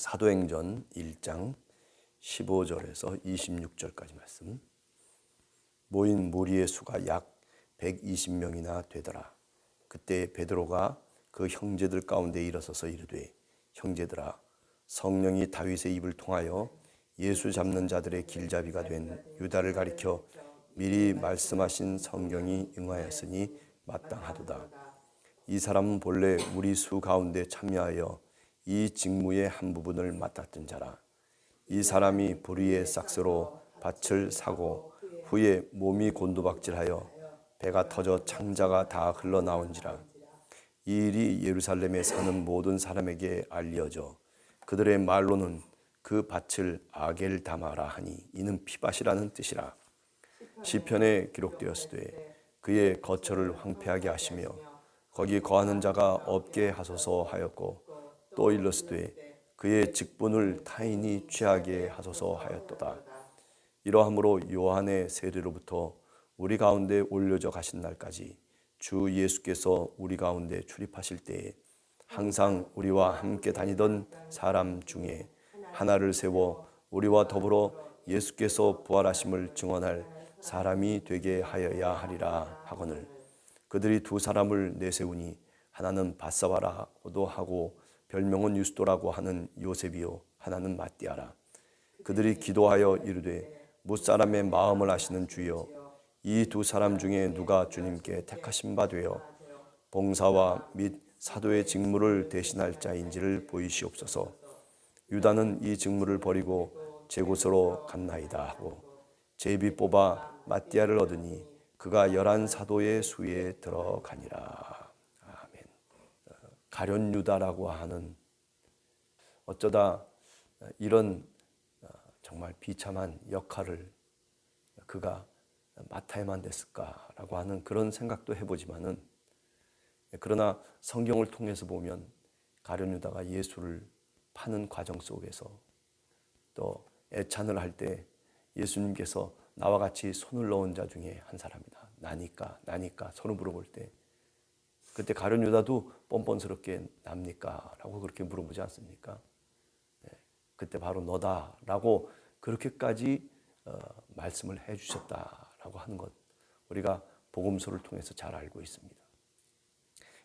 사도행전 1장 15절에서 26절까지 말씀. 모인 무리의 수가 약 120명이나 되더라. 그때 베드로가 그 형제들 가운데 일어서서 이르되, 형제들아, 성령이 다윗의 입을 통하여 예수 잡는 자들의 길잡이가 된 유다를 가리켜 미리 말씀하신 성경이 응하였으니 마땅하도다. 이 사람은 본래 우리 수 가운데 참여하여 이 직무의 한 부분을 맡았던 자라. 이 사람이 불의의 싹스로 밭을 사고 후에 몸이 곤두박질하여 배가 터져 창자가 다 흘러나온지라. 이 일이 예루살렘에 사는 모든 사람에게 알려져 그들의 말로는 그 밭을 아겔다마라 하니 이는 피밭이라는 뜻이라. 시편에 기록되었으되 그의 거처를 황폐하게 하시며 거기 거하는 자가 없게 하소서 하였고, 또 일렀으되 그의 직분을 타인이 취하게 하소서 하였도다. 이러함으로 요한의 세례로부터 우리 가운데 올려져 가신 날까지 주 예수께서 우리 가운데 출입하실 때에 항상 우리와 함께 다니던 사람 중에 하나를 세워 우리와 더불어 예수께서 부활하심을 증언할 사람이 되게 하여야 하리라 하거늘, 그들이 두 사람을 내세우니 하나는 바사바라고도 하고 별명은 유스도라고 하는 요셉이요 하나는 마띠아라. 그들이 기도하여 이르되, 무사람의 마음을 아시는 주여, 이 두 사람 중에 누가 주님께 택하신 바 되어 봉사와 및 사도의 직무를 대신할 자인지를 보이시옵소서. 유다는 이 직무를 버리고 제 곳으로 갔나이다 하고 제비 뽑아 마띠아를 얻으니 그가 11 사도의 수에 들어가니라. 아멘. 가룟 유다라고 하는, 어쩌다 이런 정말 비참한 역할을 그가 맡아야만 됐을까라고 하는 그런 생각도 해보지만은, 그러나 성경을 통해서 보면 가룟 유다가 예수를 파는 과정 속에서 또 애찬을 할 때 예수님께서 나와 같이 손을 넣은 자 중에 한 사람이다. 나니까 서로 물어볼 때, 그때 가룟 유다도 뻔뻔스럽게 납니까? 라고 그렇게 물어보지 않습니까? 그때 바로 너다라고 그렇게까지 말씀을 해주셨다라고 하는 것, 우리가 복음서를 통해서 잘 알고 있습니다.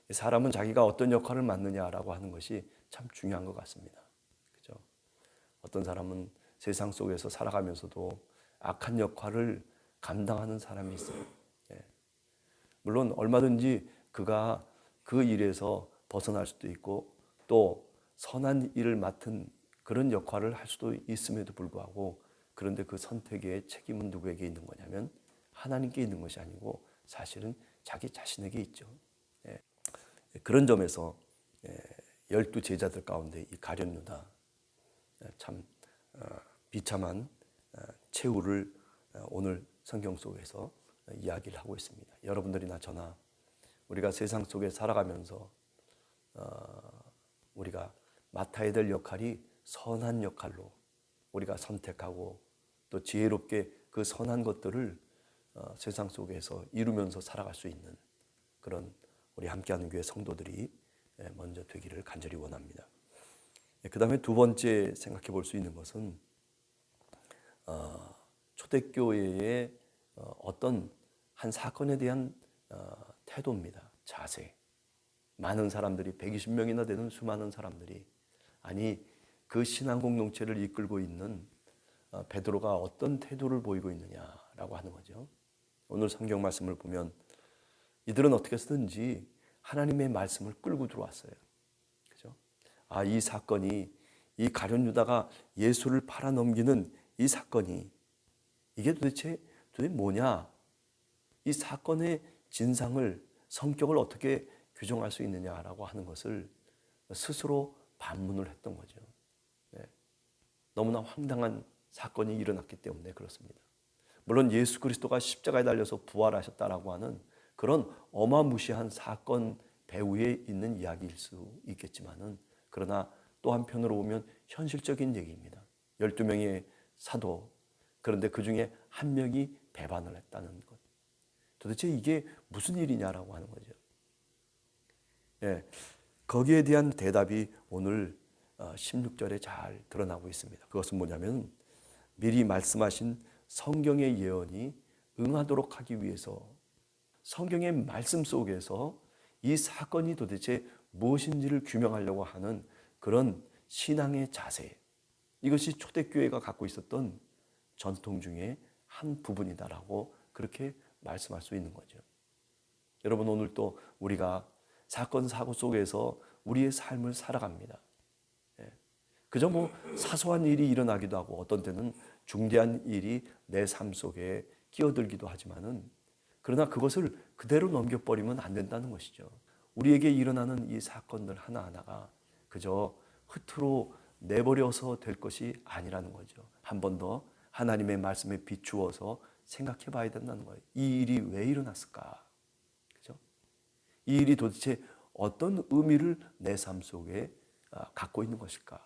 사람은 자기가 어떤 역할을 맡느냐라고 하는 것이 참 중요한 것 같습니다. 그죠? 어떤 사람은 세상 속에서 살아가면서도 악한 역할을 감당하는 사람이 있어요. 물론 얼마든지 그가 그 일에서 벗어날 수도 있고 또 선한 일을 맡은 그런 역할을 할 수도 있음에도 불구하고, 그런데 그 선택의 책임은 누구에게 있는 거냐면 하나님께 있는 것이 아니고 사실은 자기 자신에게 있죠. 그런 점에서 12 제자들 가운데 이 가룟 유다, 참 비참한 최후를 오늘 성경 속에서 이야기를 하고 있습니다. 여러분들이나 저나 우리가 세상 속에 살아가면서 우리가 맡아야 될 역할이 선한 역할로 우리가 선택하고 또 지혜롭게 그 선한 것들을 세상 속에서 이루면서 살아갈 수 있는 그런 우리 함께하는 교회 성도들이 먼저 되기를 간절히 원합니다. 그 다음에 두 번째 생각해 볼 수 있는 것은 초대교회의 어떤 한 사건에 대한 태도입니다. 자세. 많은 사람들이 120명이나 되는 수많은 사람들이, 아니 그 신앙 공동체를 이끌고 있는 베드로가 어떤 태도를 보이고 있느냐라고 하는 거죠. 오늘 성경 말씀을 보면 이들은 어떻게 쓰든지 하나님의 말씀을 끌고 들어왔어요. 그죠? 이 사건이, 이 가룟 유다가 예수를 팔아넘기는 이 사건이 이게 도대체 뭐냐? 이 사건의 진상을, 성격을 어떻게 규정할 수 있느냐라고 하는 것을 스스로 반문을 했던 거죠. 너무나 황당한 사건이 일어났기 때문에 그렇습니다. 물론 예수 그리스도가 십자가에 달려서 부활하셨다라고 하는 그런 어마무시한 사건 배후에 있는 이야기일 수 있겠지만은, 그러나 또 한편으로 보면 현실적인 얘기입니다. 12명의 사도, 그런데 그 중에 한 명이 배반을 했다는 것. 도대체 이게 무슨 일이냐라고 하는 거죠. 거기에 대한 대답이 오늘 16절에 잘 드러나고 있습니다. 그것은 뭐냐면 미리 말씀하신 성경의 예언이 응하도록 하기 위해서 성경의 말씀 속에서 이 사건이 도대체 무엇인지를 규명하려고 하는 그런 신앙의 자세, 이것이 초대교회가 갖고 있었던 전통 중에 한 부분이다라고 그렇게 말씀할 수 있는 거죠. 여러분, 오늘 또 우리가 사건 사고 속에서 우리의 삶을 살아갑니다. 그저 뭐 사소한 일이 일어나기도 하고 어떤 때는 중대한 일이 내 삶 속에 끼어들기도 하지만은, 그러나 그것을 그대로 넘겨버리면 안 된다는 것이죠. 우리에게 일어나는 이 사건들 하나하나가 그저 흐트로 내버려서 될 것이 아니라는 거죠. 한 번 더 하나님의 말씀에 비추어서 생각해 봐야 된다는 거예요. 이 일이 왜 일어났을까? 그죠? 이 일이 도대체 어떤 의미를 내 삶 속에 갖고 있는 것일까?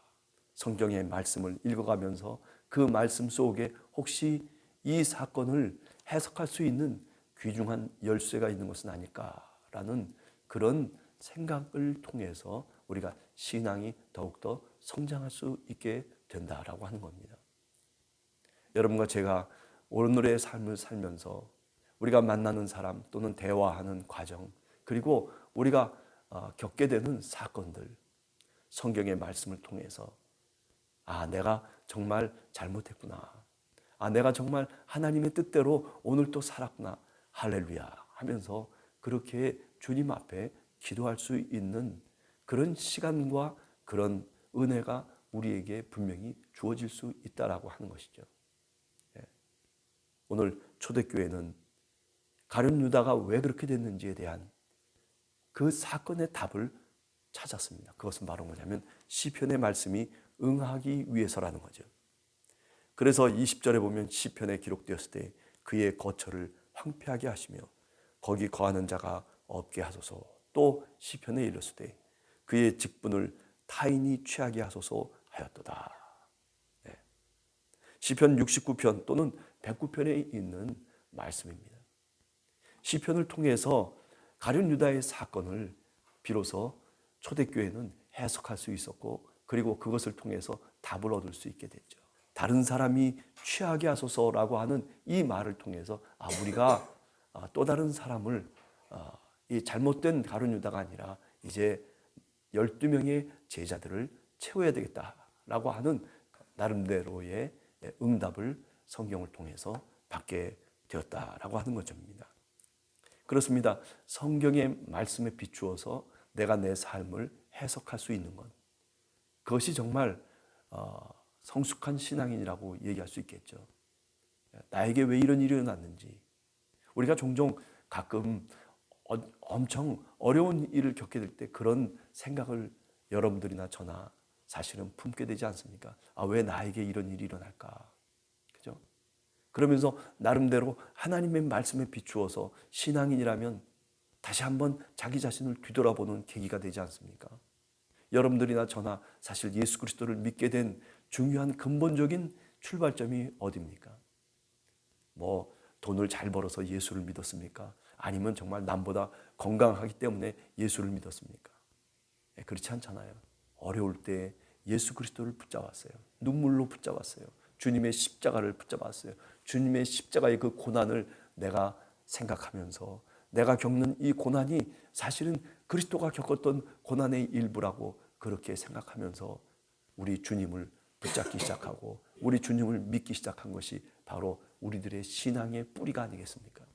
성경의 말씀을 읽어가면서 그 말씀 속에 혹시 이 사건을 해석할 수 있는 귀중한 열쇠가 있는 것은 아닐까라는 그런 생각을 통해서 우리가 신앙이 더욱더 성장할 수 있게 된다라고 하는 겁니다. 여러분과 제가 오늘의 삶을 살면서 우리가 만나는 사람 또는 대화하는 과정, 그리고 우리가 겪게 되는 사건들, 성경의 말씀을 통해서 내가 정말 잘못했구나. 내가 정말 하나님의 뜻대로 오늘 또 살았구나. 할렐루야 하면서 그렇게 주님 앞에 기도할 수 있는 그런 시간과 그런 은혜가 우리에게 분명히 주어질 수 있다라고 하는 것이죠. 오늘 초대교회는 가룟 유다가 왜 그렇게 됐는지에 대한 그 사건의 답을 찾았습니다. 그것은 바로 뭐냐면 시편의 말씀이 응하기 위해서라는 거죠. 그래서 20절에 보면 시편에 기록되었을 때 그의 거처를 황폐하게 하시며 거기 거하는 자가 없게 하소서. 또 시편에 이르렀을 때 그의 직분을 타인이 취하게 하소서 하였도다. 시편 69편 또는 109편에 있는 말씀입니다. 시편을 통해서 가룟 유다의 사건을 비로소 초대교회는 해석할 수 있었고, 그리고 그것을 통해서 답을 얻을 수 있게 됐죠. 다른 사람이 취하게 하소서라고 하는 이 말을 통해서 우리가 또 다른 사람을 이 잘못된 가룟 유다가 아니라 이제 12명의 제자들을 채워야 되겠다라고 하는 나름대로의 응답을 성경을 통해서 받게 되었다라고 하는 것입니다. 그렇습니다. 성경의 말씀에 비추어서 내가 내 삶을 해석할 수 있는 것, 그것이 정말 성숙한 신앙인이라고 얘기할 수 있겠죠. 나에게 왜 이런 일이 일어났는지, 우리가 종종 가끔 엄청 어려운 일을 겪게 될 때 그런 생각을 여러분들이나 저나 사실은 품게 되지 않습니까? 왜 나에게 이런 일이 일어날까? 그죠? 그러면서 나름대로 하나님의 말씀에 비추어서 신앙인이라면 다시 한번 자기 자신을 뒤돌아보는 계기가 되지 않습니까? 여러분들이나 저나 사실 예수 그리스도를 믿게 된 중요한 근본적인 출발점이 어디입니까? 뭐 돈을 잘 벌어서 예수를 믿었습니까? 아니면 정말 남보다 건강하기 때문에 예수를 믿었습니까? 그렇지 않잖아요. 어려울 때 예수 그리스도를 붙잡았어요. 눈물로 붙잡았어요. 주님의 십자가를 붙잡았어요. 주님의 십자가의 그 고난을 내가 생각하면서 내가 겪는 이 고난이 사실은 그리스도가 겪었던 고난의 일부라고 그렇게 생각하면서 우리 주님을 붙잡기 시작하고 우리 주님을 믿기 시작한 것이 바로 우리들의 신앙의 뿌리가 아니겠습니까?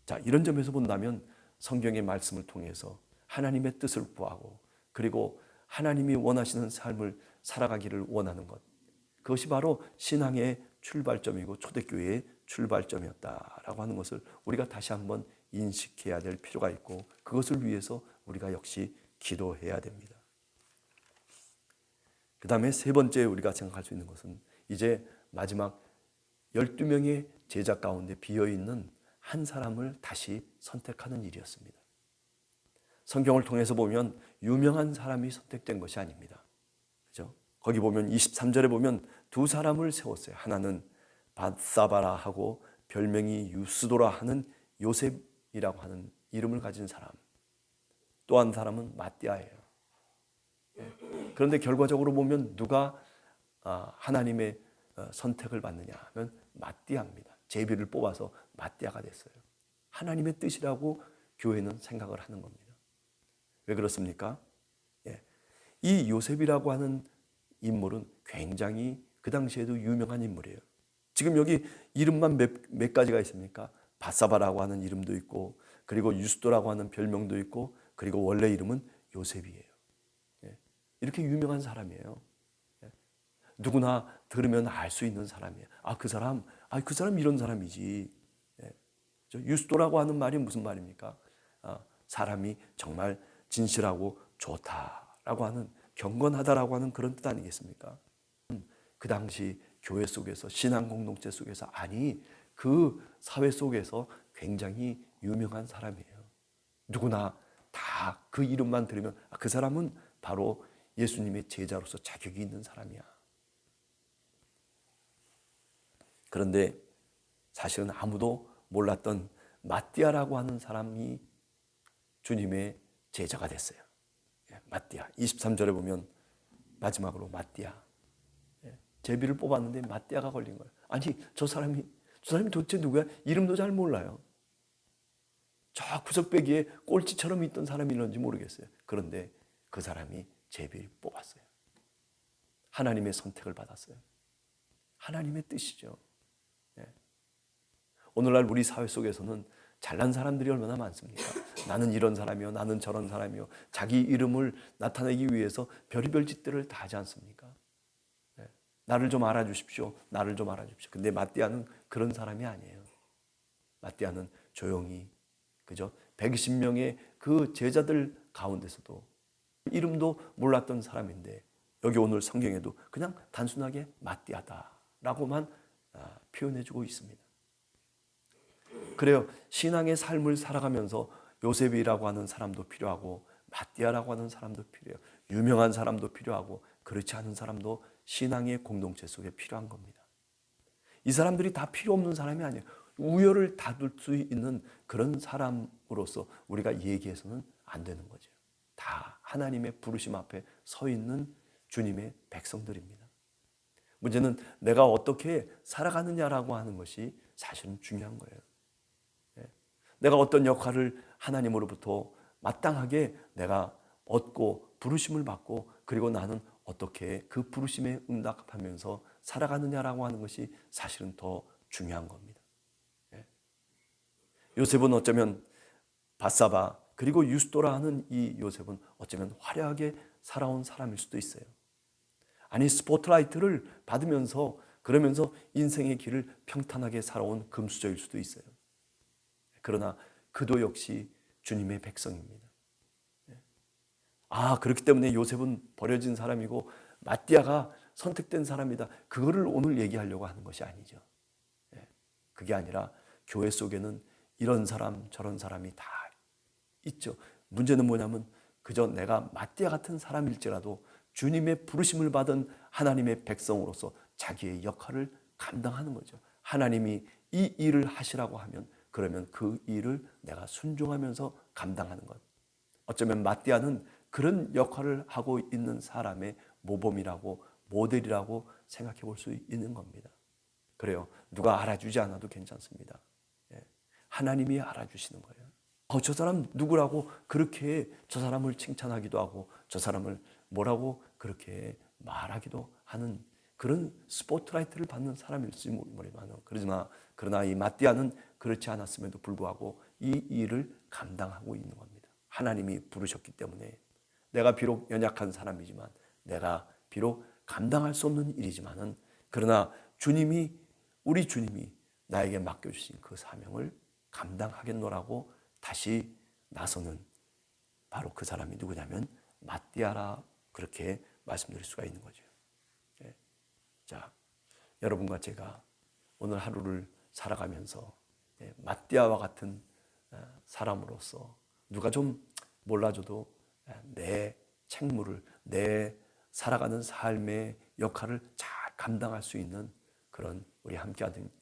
자, 이런 점에서 본다면 성경의 말씀을 통해서 하나님의 뜻을 구하고 그리고 하나님이 원하시는 삶을 살아가기를 원하는 것, 그것이 바로 신앙의 출발점이고 초대교회의 출발점이었다라고 하는 것을 우리가 다시 한번 인식해야 될 필요가 있고, 그것을 위해서 우리가 역시 기도해야 됩니다. 그 다음에 세 번째 우리가 생각할 수 있는 것은 이제 마지막 12명의 제자 가운데 비어있는 한 사람을 다시 선택하는 일이었습니다. 성경을 통해서 보면 유명한 사람이 선택된 것이 아닙니다. 그죠? 거기 보면 23절에 보면 두 사람을 세웠어요. 하나는 바사바라 하고 별명이 유스도라 하는 요셉이라고 하는 이름을 가진 사람. 또 한 사람은 마띠아예요. 그런데 결과적으로 보면 누가 하나님의 선택을 받느냐 하면 마띠아입니다. 제비를 뽑아서 마띠아가 됐어요. 하나님의 뜻이라고 교회는 생각을 하는 겁니다. 왜 그렇습니까? 이 요셉이라고 하는 인물은 굉장히 그 당시에도 유명한 인물이에요. 지금 여기 이름만 몇 가지가 있습니까? 바사바라고 하는 이름도 있고, 그리고 유스도라고 하는 별명도 있고, 그리고 원래 이름은 요셉이에요. 이렇게 유명한 사람이에요. 누구나 들으면 알 수 있는 사람이에요. 그 사람 이런 사람이지. 유스도라고 하는 말이 무슨 말입니까? 사람이 정말 진실하고 좋다라고 하는, 경건하다라고 하는 그런 뜻 아니겠습니까? 그 당시 교회 속에서, 신앙 공동체 속에서, 아니 그 사회 속에서 굉장히 유명한 사람이에요. 누구나 다 그 이름만 들으면 그 사람은 바로 예수님의 제자로서 자격이 있는 사람이야. 그런데 사실은 아무도 몰랐던 마띠아라고 하는 사람이 주님의 제자가 됐어요. 마띠아. 23절에 보면 마지막으로 마띠아. 제비를 뽑았는데 마띠아가 걸린 거예요. 아니 저 사람이 도대체 누구야? 이름도 잘 몰라요. 저 구석배기에 꼴찌처럼 있던 사람이 있는지 모르겠어요. 그런데 그 사람이 제비를 뽑았어요. 하나님의 선택을 받았어요. 하나님의 뜻이죠. 오늘날 우리 사회 속에서는 잘난 사람들이 얼마나 많습니까? 나는 이런 사람이요, 나는 저런 사람이요. 자기 이름을 나타내기 위해서 별의별 짓들을 다 하지 않습니까? 나를 좀 알아주십시오. 나를 좀 알아주십시오. 근데 마띠아는 그런 사람이 아니에요. 마띠아는 조용히, 그죠? 120명의 그 제자들 가운데서도 이름도 몰랐던 사람인데, 여기 오늘 성경에도 그냥 단순하게 마띠아다라고만 표현해주고 있습니다. 그래요. 신앙의 삶을 살아가면서 요셉이라고 하는 사람도 필요하고, 마띠아라고 하는 사람도 필요해요. 유명한 사람도 필요하고, 그렇지 않은 사람도 신앙의 공동체 속에 필요한 겁니다. 이 사람들이 다 필요 없는 사람이 아니에요. 우열을 닫을 수 있는 그런 사람으로서 우리가 얘기해서는 안 되는 거죠. 다 하나님의 부르심 앞에 서 있는 주님의 백성들입니다. 문제는 내가 어떻게 살아가느냐라고 하는 것이 사실은 중요한 거예요. 내가 어떤 역할을 하나님으로부터 마땅하게 내가 얻고 부르심을 받고, 그리고 나는 어떻게 그 부르심에 응답하면서 살아가느냐라고 하는 것이 사실은 더 중요한 겁니다. 요셉은 어쩌면 바사바 그리고 유스도라 하는 이 요셉은 어쩌면 화려하게 살아온 사람일 수도 있어요. 아니 스포트라이트를 받으면서 그러면서 인생의 길을 평탄하게 살아온 금수저일 수도 있어요. 그러나 그도 역시 주님의 백성입니다. 그렇기 때문에 요셉은 버려진 사람이고 마띠아가 선택된 사람이다. 그거를 오늘 얘기하려고 하는 것이 아니죠. 그게 아니라 교회 속에는 이런 사람 저런 사람이 다 있죠. 문제는 뭐냐면 그저 내가 마띠아 같은 사람일지라도 주님의 부르심을 받은 하나님의 백성으로서 자기의 역할을 감당하는 거죠. 하나님이 이 일을 하시라고 하면 그러면 그 일을 내가 순종하면서 감당하는 것. 어쩌면 마띠아는 그런 역할을 하고 있는 사람의 모범이라고, 모델이라고 생각해 볼 수 있는 겁니다. 그래요. 누가 알아주지 않아도 괜찮습니다. 하나님이 알아주시는 거예요. 저 사람 누구라고 그렇게 저 사람을 칭찬하기도 하고 저 사람을 뭐라고 그렇게 말하기도 하는 그런 스포트라이트를 받는 사람일지 모르지만, 그러나 이 마띠아는 그렇지 않았음에도 불구하고 이 일을 감당하고 있는 겁니다. 하나님이 부르셨기 때문에 내가 비록 연약한 사람이지만, 내가 비록 감당할 수 없는 일이지만은, 그러나 우리 주님이 나에게 맡겨주신 그 사명을 감당하겠노라고 다시 나서는 바로 그 사람이 누구냐면 마띠아라, 그렇게 말씀드릴 수가 있는 거죠. 자, 여러분과 제가 오늘 하루를 살아가면서 마띠아와 같은 사람으로서 누가 좀 몰라줘도 내 책무를, 내 살아가는 삶의 역할을 잘 감당할 수 있는 그런 우리 함께하는 교회